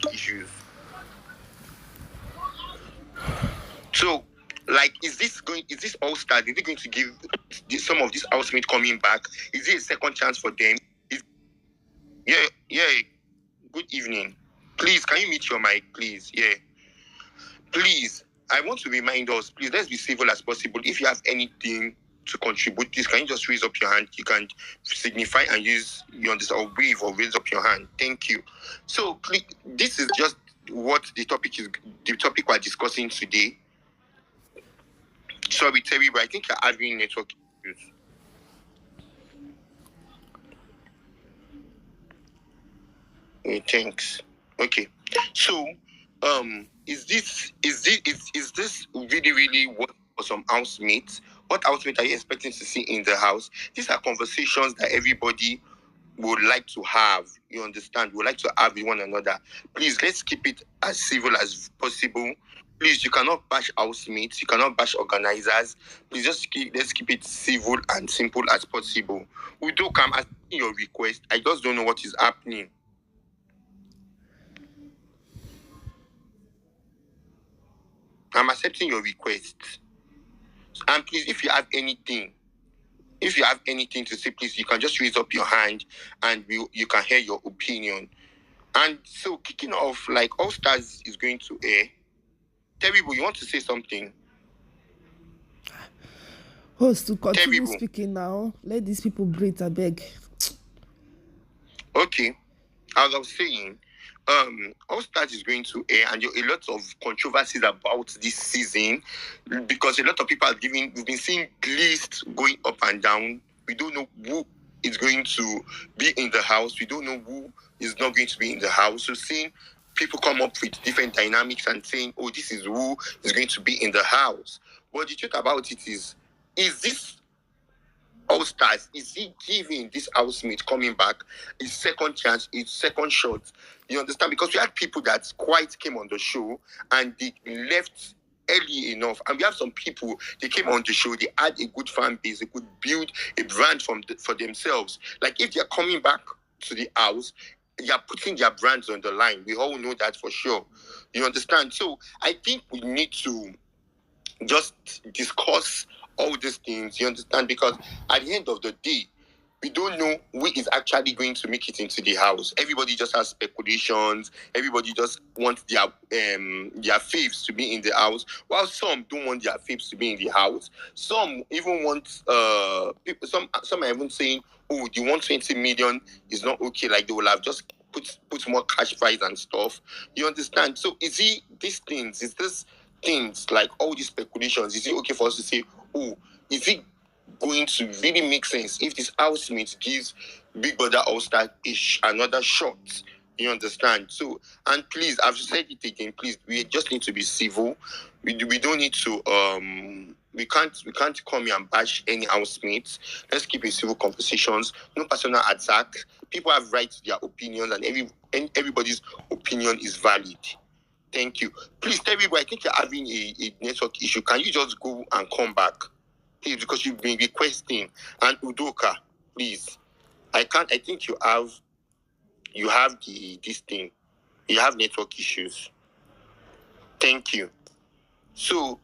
network issues. So, like, is this all stars? Is it going to give some of these housemates coming back? Is it a second chance for them? Yeah. Good evening. Please, can you mute your mic, please? Yeah. Please, I want to remind us, please, let's be civil as possible. If you have anything to contribute, please, can you just raise up your hand? You can signify and use your or wave or raise up your hand. Thank you. So, please, this is just what the topic we're discussing today. Sorry, Terry, but I think you're having network issues. Thanks. Okay. So, is this really what for some housemates? What housemate are you expecting to see in the house? These are conversations that everybody would like to have. You understand? Would like to have with one another. Please, let's keep it as civil as possible. Please, you cannot bash housemates. You cannot bash organizers. Please, let's keep it civil and simple as possible. Udo, I'm asking your request. I just don't know what is happening. I'm accepting your request. And please, if you have anything to say, please, you can just raise up your hand and you can hear your opinion. And so, kicking off, like, All Stars is going to air. Terrible, you want to say something? Host, to continue speaking now. Let these people breathe, I beg. Okay. As I was saying, All Stars is going to air, and there are a lot of controversies about this season because a lot of people we've been seeing lists going up and down. We don't know who is going to be in the house. We don't know who is not going to be in the house. So seeing people come up with different dynamics and saying, oh, this is who is going to be in the house. But the truth about it is this All Stars, is he giving this housemate coming back his second chance, his second shot? You understand? Because we had people that quite came on the show and they left early enough. And we have some people, they came on the show, they had a good fan base, they could build a brand for themselves. Like, if they're coming back to the house, they are putting their brands on the line. We all know that for sure. You understand? So I think we need to just discuss all these things, you understand? Because at the end of the day, we don't know who is actually going to make it into the house. Everybody just has speculations. Everybody just wants their faves to be in the house, while some don't want their faves to be in the house. Some even want people. Some are even saying, "Oh, the 120 million is not okay." Like, they will have just put more cash prize and stuff. You understand? So is these things, like all these speculations, is it okay for us to say, oh, is it going to really make sense if this housemate gives Big Brother All Star another shot? You understand? So, and please, I've said it again, please, we just need to be civil. We don't need to we can't come here and bash any housemates. Let's keep it civil conversations, no personal attack. People have right to their opinions, and everybody's opinion is valid. Thank you. Please tell me, I think you're having a network issue. Can you just go and come back? Please, because you've been requesting. And Udoka, please. I think you have this thing. You have network issues. Thank you. So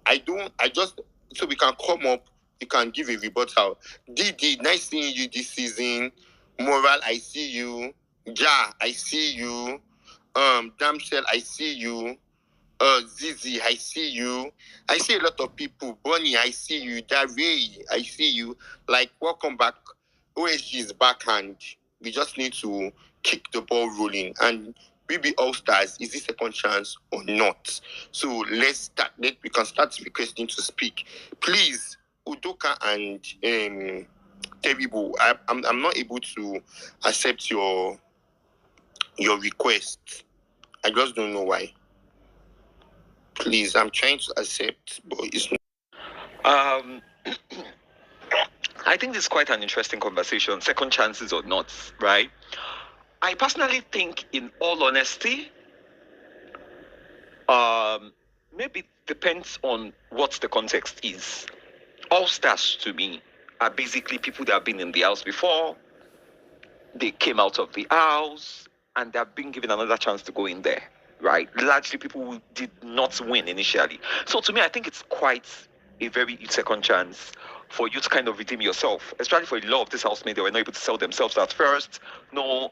so we can come up, you can give a rebuttal. Didi, nice seeing you this season. Moral, I see you. Ja, I see you. Damsel, I see you. Zizi, I see you. I see a lot of people. Bonnie, I see you. Dare, I see you. Like, welcome back. OSG is backhand. We just need to kick the ball rolling. And BB All Stars, is this second chance or not? So let's start. We can start requesting to speak. Please, Udoka and Teribo, I'm not able to accept your request. I just don't know why. Please, I'm trying to accept, but it's not. I think this is quite an interesting conversation, second chances or not, right? I personally think, in all honesty, maybe it depends on what the context is. All Stars, to me, are basically people that have been in the house before. They came out of the house, and they're being given another chance to go in there, right? Largely people who did not win initially. So to me, I think it's quite a very second chance for you to kind of redeem yourself, especially for a lot of these housemates. They were not able to sell themselves at first. No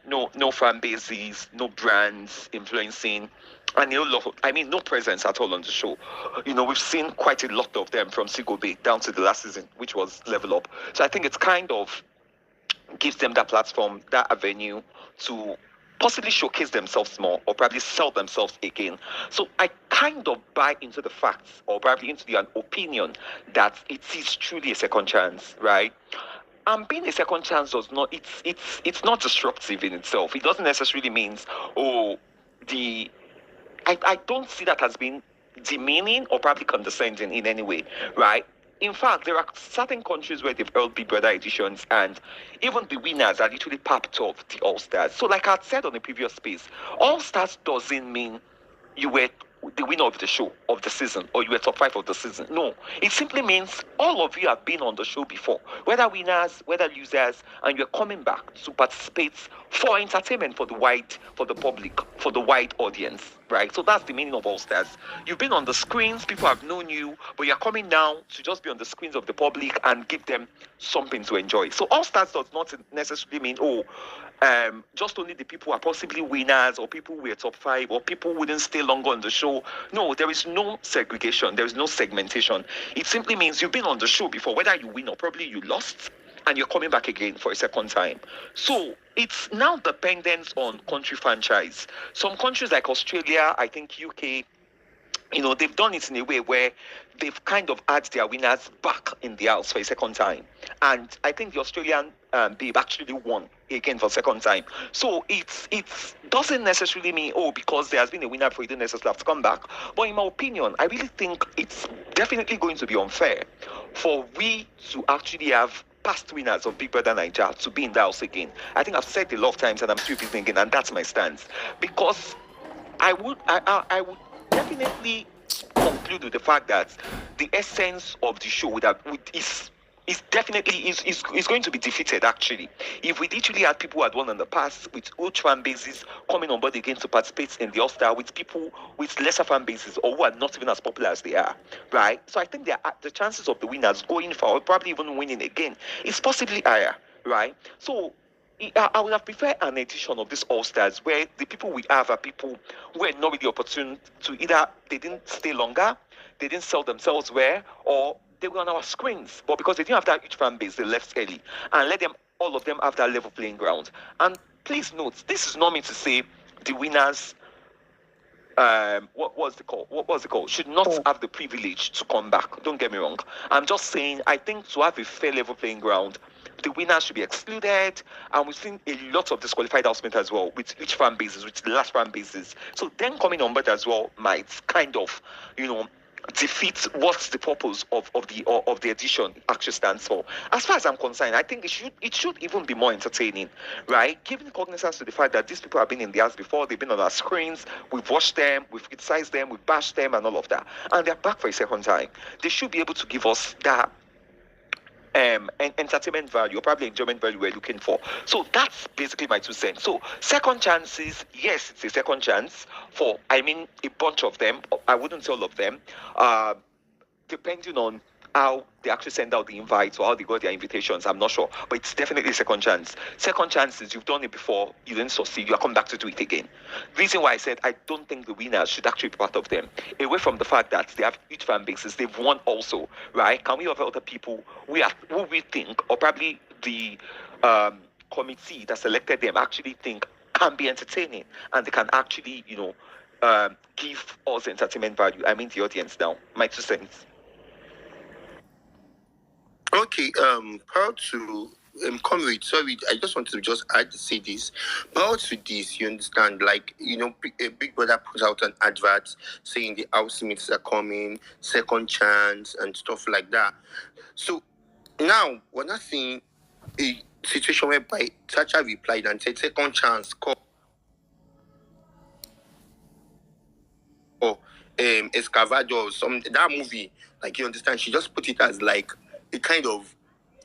fan bases, no brands influencing, and no presence at all on the show. We've seen quite a lot of them from Sigobe down to the last season, which was Level Up. So I think it's kind of gives them that platform, that avenue to possibly showcase themselves more or probably sell themselves again. So I kind of buy into the facts or probably into the opinion that it is truly a second chance, right? And being a second chance does not, it's not disruptive in itself. It doesn't necessarily mean, I don't see that as being demeaning or probably condescending in any way, right? In fact, there are certain countries where they've held Big Brother editions, and even the winners are literally part of the All-Stars. So like I said on the previous space, All-Stars doesn't mean you were the winner of the show, of the season, or you were top 5 of the season. No, it simply means all of you have been on the show before, whether winners, whether losers, and you're coming back to participate for entertainment for the public, for the wide audience, right? So that's the meaning of All Stars. You've been on the screens, people have known you, but you're coming down to just be on the screens of the public and give them something to enjoy. So All Stars does not necessarily mean, just only the people who are possibly winners or people who were top 5 or people who wouldn't stay longer on the show. No, there is no segregation. There is no segmentation. It simply means you've been on the show before, whether you win or probably you lost, and you're coming back again for a second time. So it's now dependent on country franchise. Some countries like Australia, I think UK, they've done it in a way where they've kind of had their winners back in the house for a second time. And I think the Australian babe actually won again for a second time. So it doesn't necessarily mean, because there has been a winner for you don't necessarily have to come back. But in my opinion, I really think it's definitely going to be unfair for we to actually have past winners of Big Brother Naija to be in the house again. I think I've said a lot of times and I'm still repeating again, and that's my stance. Because I would definitely conclude with the fact that the essence of the show is definitely going to be defeated, actually. If we literally had people who had won in the past with huge fan bases coming on board again to participate in the All-Star with people with lesser fan bases or who are not even as popular as they are, right? So I think the chances of the winners going for or probably even winning again is possibly higher, right? So I would have preferred an edition of this All-Stars where the people we have are people who were not really opportune to either they didn't stay longer, they didn't sell themselves well, or they were on our screens. But because they didn't have that huge fan base, they left early and let all of them have that level playing ground. And please note, this is not meant to say the winners what was the call? Should not have the privilege to come back. Don't get me wrong. I'm just saying, I think to have a fair level playing ground, the winners should be excluded, and we've seen a lot of disqualified housemates as well, with each fan bases, with the last fan bases. So then coming on board as well might kind of, defeat what the purpose of the edition actually stands for. As far as I'm concerned, I think it should even be more entertaining, right? Giving cognizance to the fact that these people have been in the house before, they've been on our screens, we've watched them, we've criticized them, we've bashed them, and all of that, and they're back for a second time. They should be able to give us that entertainment value or probably enjoyment value we're looking for. So that's basically my 2 cents. So second chances, yes, it's a second chance for a bunch of them. I wouldn't say all of them, depending on how they actually send out the invites or how they got their invitations. I'm not sure, but it's definitely a second chance. Second chances, you've done it before, you didn't succeed, you are coming back to do it again. Reason why I said I don't think the winners should actually be part of them, away from the fact that they have huge fan bases, they've won also, right? Can we have other people who we think, or probably the committee that selected them actually think can be entertaining and they can actually, give us entertainment value? The audience now. My 2 cents. Okay, proud to Comrade, sorry, I just wanted to say this. Prior to this, you understand, a Big Brother puts out an advert saying the housemates are coming, second chance, and stuff like that. So now we're not seeing a situation whereby Tsatsii replied and said, second chance, call. Or Excavator, that movie, you understand, she just put it as a kind of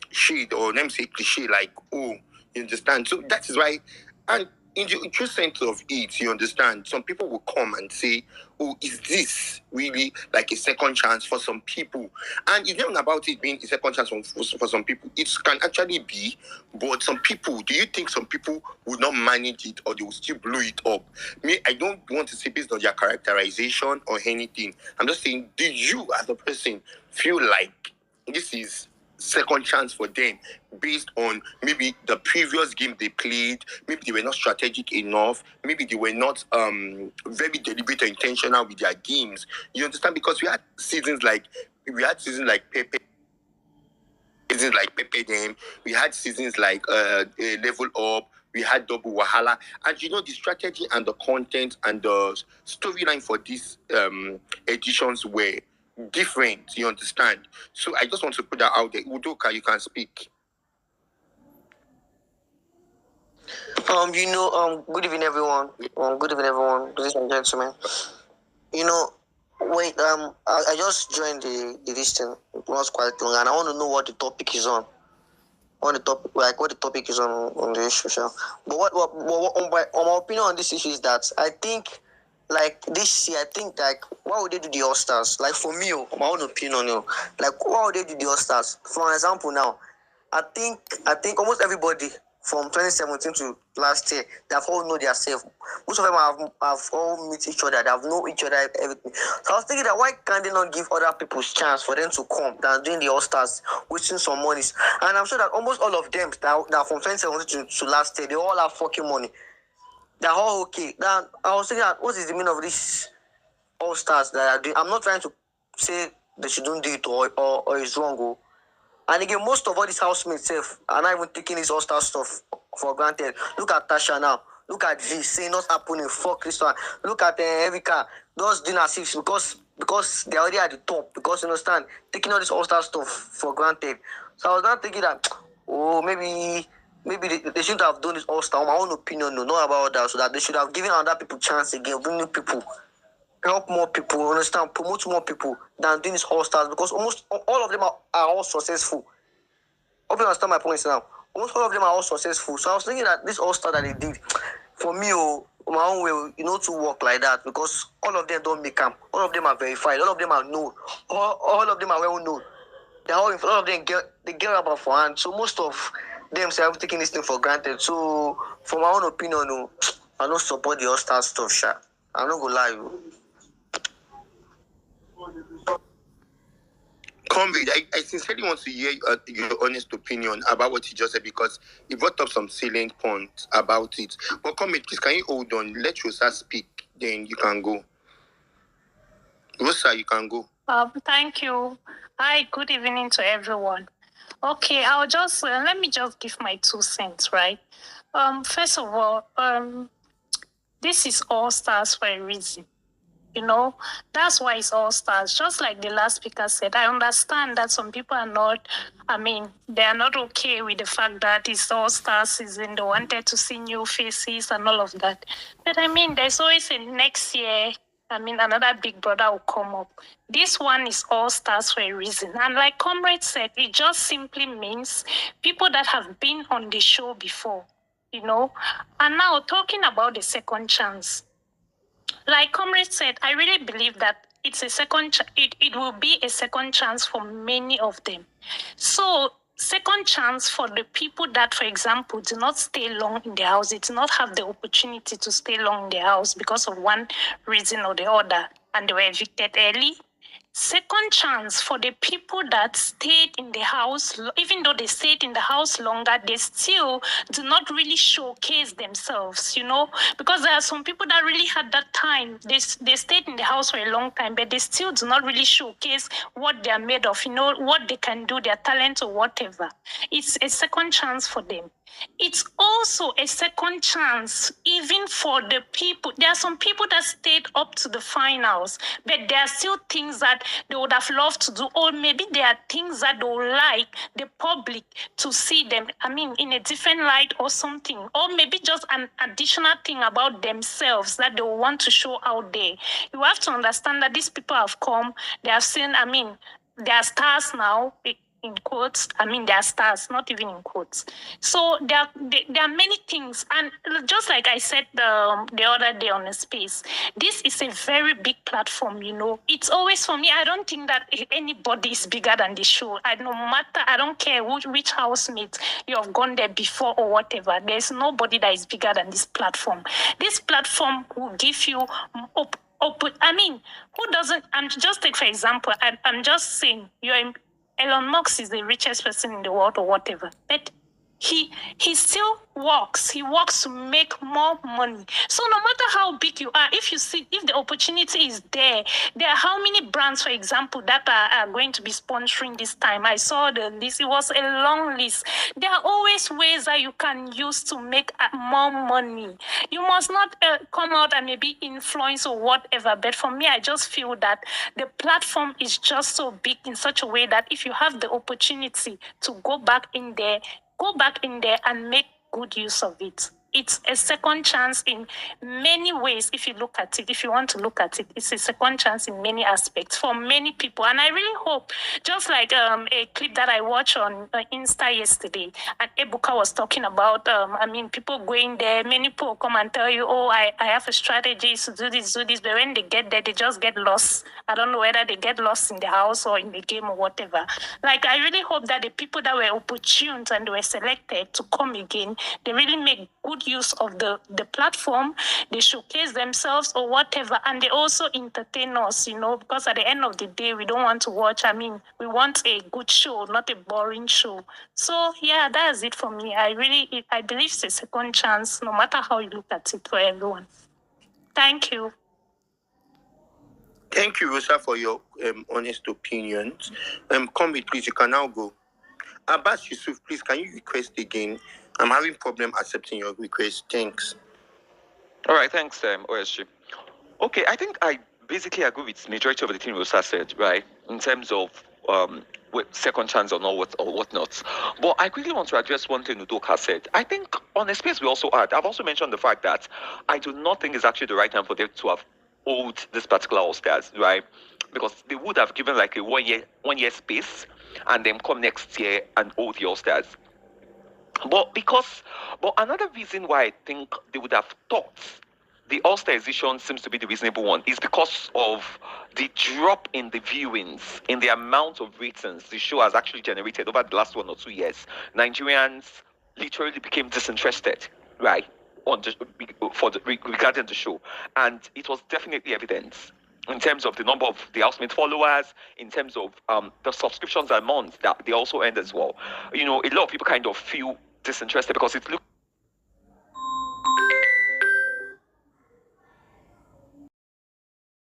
shade, or let me say cliche, you understand. So that is why, and in the true sense of it, you understand, some people will come and say, oh, is this really like a second chance for some people? And it's not about it being a second chance for some people. It can actually be, but some people, do you think some people will not manage it or they will still blow it up? Me, I don't want to say based on their characterization or anything. I'm just saying, do you as a person feel like this is second chance for them based on maybe the previous game they played, maybe they were not strategic enough, maybe they were not very deliberate or intentional with their games? You understand? Because we had seasons like Pepe, them, we had seasons like Level Up, we had Double Wahala, and you know the strategy and the content and the storyline for these editions were different, you understand? So I just want to put that out there. Udoka, you can speak. Good evening, everyone. Good evening, everyone, ladies and gentlemen. I just joined this thing. It was quite long, and I want to know what the topic is on. What the topic is on the issue. But on my opinion on this issue is that I think, like this year, I think like why would they do the All Stars? Like for me, my own opinion, like why would they do the All Stars? For example, now, I think almost everybody from 2017 to last year, they have all know themselves. Most of them have all meet each other. They have know each other, everything. So I was thinking that why can't they not give other people's chance for them to come than doing the All Stars, wasting some money? And I'm sure that almost all of them that are from 2017 to last year, they all have fucking money. They're all okay. Now I was thinking that what is the meaning of this All Stars that are doing? I'm not trying to say they shouldn't do it or it's wrong. And again, most of all these housemates are not even taking this All Star stuff for granted. Look at Tasha now. Look at V saying not happening. Fuck this one. Look at Erika. Those doing as if because they're already at the top. Because you understand, taking all this All Star stuff for granted. So I was not thinking that, maybe they shouldn't have done this All Star. My own opinion, no, not about that. So that they should have given other people chance again, bring new people, help more people, understand, promote more people than doing this All Stars, because almost all of them are all successful. Hope you understand my points now. Almost all of them are all successful. So I was thinking that this All Star that they did, for me, my own way, to work like that, because all of them don't make them. All of them are verified. All of them are known. All of them are well known. All of them get about for hand. So most of them say I'm taking this thing for granted. So for my own opinion, I don't support the All Star stuff, sha. I'm not gonna lie. Comrade, I sincerely want to hear your honest opinion about what you just said, because you brought up some salient points about it. But Comrade, please, can you hold on? Let Rosa speak, then you can go. Rosa, you can go. Thank you. Hi, good evening to everyone. Okay, I'll just let me just give my 2 cents, right? First of all, this is All Stars for a reason. That's why it's All Stars. Just like the last speaker said, I understand that some people are not, they are not okay with the fact that it's All Stars season. They wanted to see new faces and all of that. But there's always a next year. Another big brother will come up. This one is All Stars for a reason. And like Comrade said, it just simply means people that have been on the show before, And now talking about the second chance. Like Comrade said, I really believe that it's a second. It will be a second chance for many of them. So second chance for the people that, for example, do not stay long in the house. They do not have the opportunity to stay long in the house because of one reason or the other, and they were evicted early. Second chance for the people that stayed in the house, even though they stayed in the house longer, they still do not really showcase themselves, because there are some people that really had that time. They stayed in the house for a long time, but they still do not really showcase what they are made of, what they can do, their talent or whatever. It's a second chance for them. It's also a second chance even for the people. There are some people that stayed up to the finals, but there are still things that they would have loved to do, or maybe there are things that they would like the public to see them, in a different light or something, or maybe just an additional thing about themselves that they want to show out there. You have to understand that these people have come, they have seen, they are stars now. in quotes. I mean, they are stars, not even in quotes. So there are many things. And just like I said the other day on the space, this is a very big platform, you know. It's always, for me, I don't think that anybody is bigger than the show. I don't care which housemate you have gone there before or whatever. There's nobody that is bigger than this platform. This platform will give you I mean, who doesn't? Just take for example. I'm just saying, Elon Musk is the richest person in the world or whatever, but he still works. He works to make more money. So no matter how big you are, if the opportunity is there are how many brands, for example, that are going to be sponsoring this time. I saw the list. It was a long list. There are always ways that you can use to make more money. You must not come out and maybe influence or whatever. But for me, I just feel that the platform is just so big in such a way that if you have the opportunity to go back in there and make good use of it. It's a second chance in many ways. If you look at it, if you want to look at it, it's a second chance in many aspects for many people. And I really hope, just like a clip that I watched on Insta yesterday, and Ebuka was talking about, people going there, many people come and tell you, oh, I have a strategy to do this, but when they get there, they just get lost. I don't know whether they get lost in the house or in the game or whatever. Like, I really hope that the people that were opportune and were selected to come again, they really make good use of the platform. They showcase themselves or whatever, and they also entertain us, you know, because at the end of the day, we don't want to watch. We want a good show, not a boring show. So yeah, that's it for me. I believe it's a second chance, no matter how you look at it, for everyone. Thank you. Thank you, Rosa, for your honest opinions. Come, please, you can now go. Abbas Yusuf, please, can you request again? I'm having problem accepting your request. Thanks. All right, thanks, OSG. Okay, I think I basically agree with majority of the thing Rosa said, right, in terms of second chance or not, or whatnot. But I quickly want to address one thing Udoka said. I think on a space we also had, I've also mentioned the fact that I do not think it's actually the right time for them to have owed this particular All-Stars, right? Because they would have given like a one year space and then come next year and hold the All-Stars. But another reason why I think they would have thought the All-Star edition seems to be the reasonable one is because of the drop in the viewings, in the amount of ratings the show has actually generated over the last 1 or 2 years. Nigerians literally became disinterested, right, regarding the show, and it was definitely evident in terms of the number of the housemate followers, in terms of the subscriptions a month that they also earned as well. You know, a lot of people kind of feel disinterested because it looked